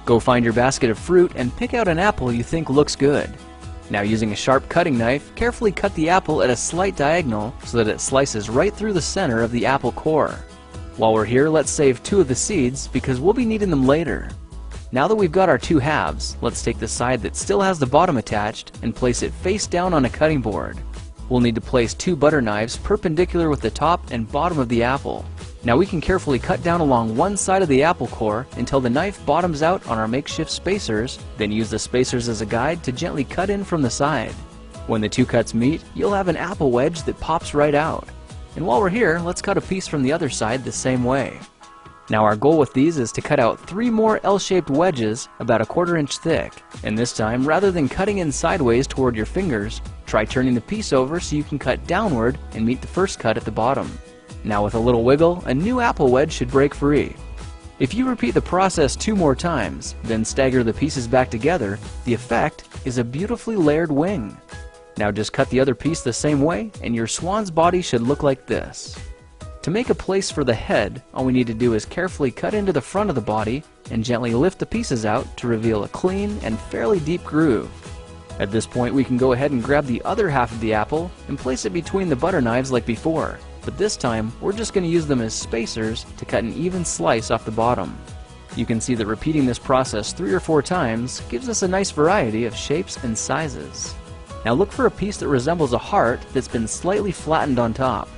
Go find your basket of fruit and pick out an apple you think looks good. Now, using a sharp cutting knife, carefully cut the apple at a slight diagonal so that it slices right through the center of the apple core. While we're here, let's save 2 of the seeds because we'll be needing them later. Now that we've got our 2 halves, let's take the side that still has the bottom attached and place it face down on a cutting board. We'll need to place 2 butter knives perpendicular with the top and bottom of the apple. Now we can carefully cut down along one side of the apple core until the knife bottoms out on our makeshift spacers, then use the spacers as a guide to gently cut in from the side. When the 2 cuts meet, you'll have an apple wedge that pops right out. And while we're here, let's cut a piece from the other side the same way. Now our goal with these is to cut out 3 more L-shaped wedges about 1/4 inch thick. And this time, rather than cutting in sideways toward your fingers, try turning the piece over so you can cut downward and meet the first cut at the bottom. Now with a little wiggle, a new apple wedge should break free. If you repeat the process 2 more times, then stagger the pieces back together, the effect is a beautifully layered wing. Now just cut the other piece the same way and your swan's body should look like this. To make a place for the head, all we need to do is carefully cut into the front of the body and gently lift the pieces out to reveal a clean and fairly deep groove. At this point, we can go ahead and grab the other half of the apple and place it between the butter knives like before, but this time we're just going to use them as spacers to cut an even slice off the bottom. You can see that repeating this process 3 or 4 times gives us a nice variety of shapes and sizes. Now look for a piece that resembles a heart that's been slightly flattened on top.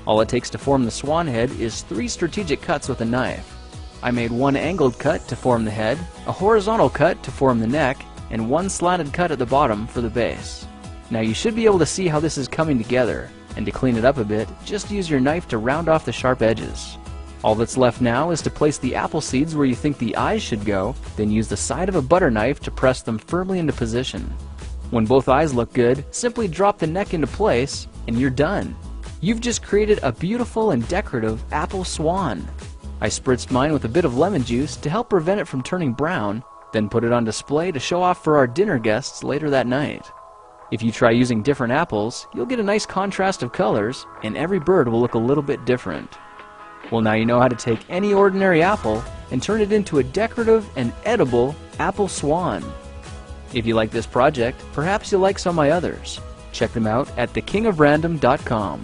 All it takes to form the swan head is 3 strategic cuts with a knife. I made 1 angled cut to form the head, a horizontal cut to form the neck, and 1 slanted cut at the bottom for the base. Now you should be able to see how this is coming together, and to clean it up a bit, just use your knife to round off the sharp edges. All that's left now is to place the apple seeds where you think the eyes should go, then use the side of a butter knife to press them firmly into position. When both eyes look good, simply drop the neck into place, and you're done. You've just created a beautiful and decorative apple swan. I spritzed mine with a bit of lemon juice to help prevent it from turning brown, then put it on display to show off for our dinner guests later that night. If you try using different apples, you'll get a nice contrast of colors, and every bird will look a little bit different. Well, now you know how to take any ordinary apple and turn it into a decorative and edible apple swan. If you like this project, perhaps you'll like some of my others. Check them out at thekingofrandom.com.